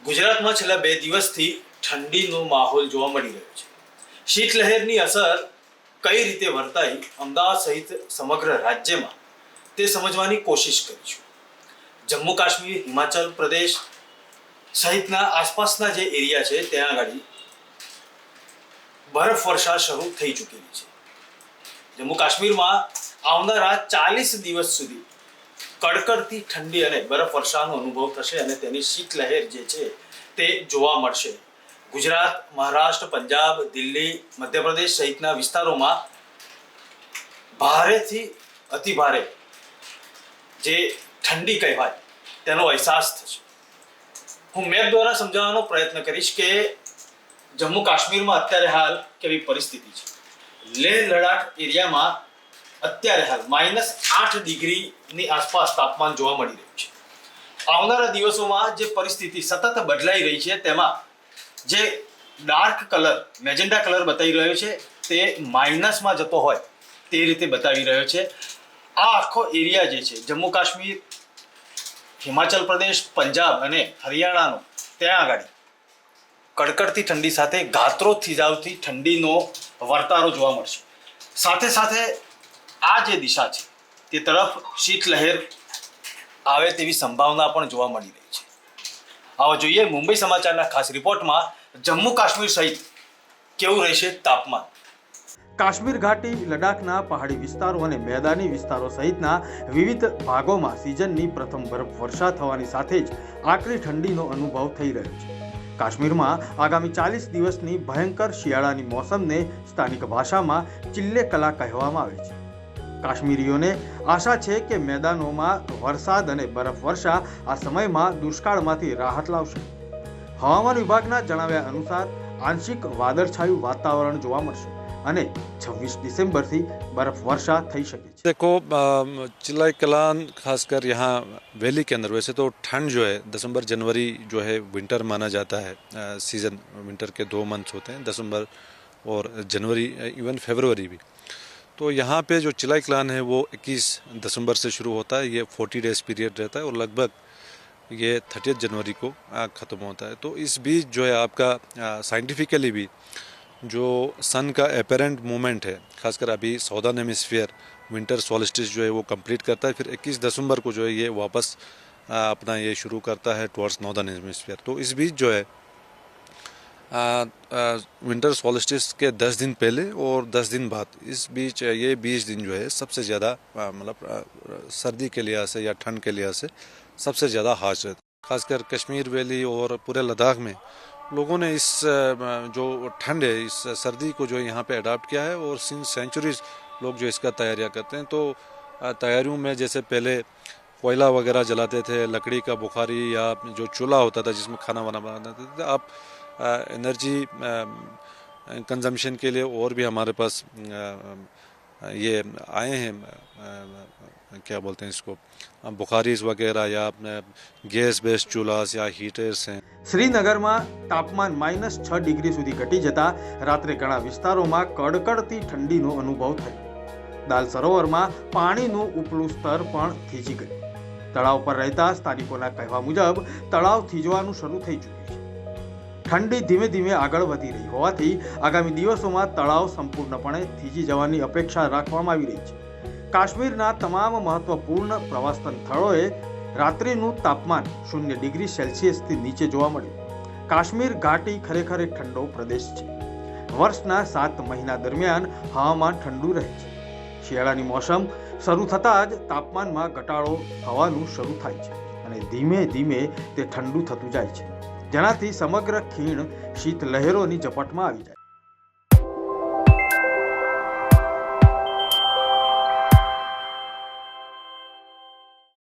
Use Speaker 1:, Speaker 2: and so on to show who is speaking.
Speaker 1: ગુજરાતમાં છેલ્લા 2 દિવસથી ઠંડીનો માહોલ જોવા મળી રહ્યો છે. શીતલહેરની અસર કઈ રીતે વર્તાઈ અમદાવાદ સહિત સમગ્ર રાજ્યમાં તે સમજવાની કોશિશ કરીશું. જમ્મુ કાશ્મીર, હિમાચલ પ્રદેશ સહિતના આસપાસના જે એરિયા છે ત્યાં આગળ બરફ વર્ષા શરૂ થઈ ચૂકેલી છે. જમ્મુ કાશ્મીરમાં આવનારા 40 દિવસ સુધી કડકડતી ઠંડી અને બરફ વર્ષાનો અનુભવ થશે અને તેની શીતલહેર જે છે તે જોવા મળશે. ગુજરાત, મહારાષ્ટ્ર, પંજાબ, દિલ્હી, મધ્યપ્રદેશ સહિતના વિસ્તારોમાં ભારેથી અતિ ભારે જે ઠંડી કહેવાય તેનો અહેસાસ થશે. હું મેપ દ્વારા સમજાવવાનો પ્રયત્ન કરીશ કે જમ્મુ કાશ્મીરમાં અત્યારે હાલ કેવી પરિસ્થિતિ છે. લેહ લડાખ એરિયામાં અત્યારે હાલ -8 ડિગ્રીની આસપાસ તાપમાન જોવા મળી રહ્યું છે. આવનારા દિવસોમાં જે પરિસ્થિતિ સતત બદલાઈ રહી છે તેમાં જે ડાર્ક કલર, મેજેન્ડા કલર બતાવી રહ્યો છે તે માઇનસમાં જતો હોય તે રીતે બતાવી રહ્યો છે. આ આખો એરિયા જે છે જમ્મુ કાશ્મીર, હિમાચલ પ્રદેશ, પંજાબ અને હરિયાણાનો ત્યાં આગળ કડકડતી ઠંડી સાથે ગાત્રો થીજાવતી ઠંડીનો વર્તારો જોવા મળશે. સાથે સાથે આ જે દિશા છે તે તરફ શીતલહેર આવે તેવી સંભાવના પણ જોવા મળી રહી છે. આવો જોઈએ મુંબઈ સમાચારના ખાસ રિપોર્ટમાં જમ્મુ કાશ્મીર સહિત કેવું રહેશે તાપમાન.
Speaker 2: કાશ્મીર ઘાટી, લડાખના પહાડી વિસ્તારો અને મેદાની વિસ્તારો સહિતના વિવિધ ભાગોમાં સિઝનની પ્રથમ બરફ વર્ષા થવાની સાથે જ આકરી ઠંડીનો અનુભવ થઈ રહ્યો છે. કાશ્મીરમાં આગામી 40 દિવસની ભયંકર શિયાળાની મોસમને સ્થાનિક ભાષામાં ચિલ્લે કલા કહેવામાં આવે છે. કાશ્મીરીઓને આશા છે કે મેદાનોમાં વરસાદ અને બરફ વર્ષા આ સમયમાં દુષ્કાળમાંથી રાહત લાવશે. હવામાન વિભાગના જણાવ્યા અનુસાર આંશિક વાદળછાયું વાતાવરણ જોવા મળશે અને 26 दिसंबर बर्फ वर्षा થઈ શકે છે.
Speaker 3: देखो चिल्लाई कलान खासकर यहाँ वैली के अंदर वैसे तो ठंड जो है दिसंबर जनवरी जो है विंटर माना जाता है. सीज़न विंटर के 2 मंथ्स होते हैं, दिसंबर और जनवरी, इवन फरवरी भी. तो यहाँ पे जो चिल्लाई कलान है वो 21 दिसंबर से शुरू होता है. ये 40 डेज पीरियड रहता है और लगभग ये 30 जनवरी को ख़त्म होता है. तो इस बीच जो है आपका साइंटिफिकली भी जो सन का एपेरेंट मूवमेंट है, खासकर अभी साउदर्न हेमिस्फीयर विंटर सॉल्स्टिस जो है वो कंप्लीट करता है. फिर 21 दिसंबर को जो है ये वापस अपना ये शुरू करता है टुवर्ड्स नॉर्दर्न हेमिस्फीयर. तो इस बीच जो है विंटर सॉल्स्टिस के 10 दिन पहले और 10 दिन बाद, इस बीच ये 20 दिन जो है सबसे ज़्यादा मतलब सर्दी के लिहाज से या ठंड के लिहाज से सबसे ज़्यादा हाश रहता है. खासकर कश्मीर वैली और पूरे लद्दाख में लोगों ने इस जो ठंड है, इस सर्दी को जो यहाँ पे अडाप्ट किया है और सिंस सेंचुरीज लोग जो इसका तैयारियाँ करते हैं. तो तैयारियों में जैसे पहले कोयला वगैरह जलाते थे, लकड़ी का बुखारी या जो चूल्हा होता था जिसमें खाना वाना बनाते थे, अब एनर्जी कंजम्पशन के लिए और भी हमारे पास ये आए हैं, क्या बोलते हैं इसको, बुखारीज वगैरह या गैस बेस्ड चूल्हास या हीटर्स हैं.
Speaker 2: શ્રીનગરમાં તાપમાન -6 ડિગ્રી સુધી ઘટી જતા રાત્રે ઘણા વિસ્તારોમાં કડકડતી ઠંડીનો અનુભવ થયો. દાલ સરોવરમાં પાણીનું ઉપલું સ્તર પણ થીજી ગયું. તળાવ પર રહેતા સ્થાનિકોના કહેવા મુજબ તળાવ થીજવાનું શરૂ થઈ ચૂક્યું છે. ઠંડી ધીમે ધીમે આગળ વધી રહી હોવાથી આગામી દિવસોમાં તળાવ સંપૂર્ણપણે થીજી જવાની અપેક્ષા રાખવામાં આવી રહી છે. કાશ્મીરના તમામ મહત્વપૂર્ણ પ્રવાસન સ્થળોએ રાત્રિનું તાપમાન 0 ડિગ્રી સેલ્સિયસથી નીચે જોવા મળ્યું. કાશ્મીર ઘાટી ખરેખર એક ઠંડો પ્રદેશ છે. વર્ષના 7 મહિના દરમિયાન હવામાન ઠંડુ રહે છે. શિયાળાની મોસમ શરૂ થતાં જ તાપમાનમાં ઘટાડો થવાનું શરૂ થાય છે અને ધીમે ધીમે તે ઠંડુ થતું જાય છે, જેનાથી સમગ્ર ખીણ શીત લહેરોની ઝપટમાં આવી જાય.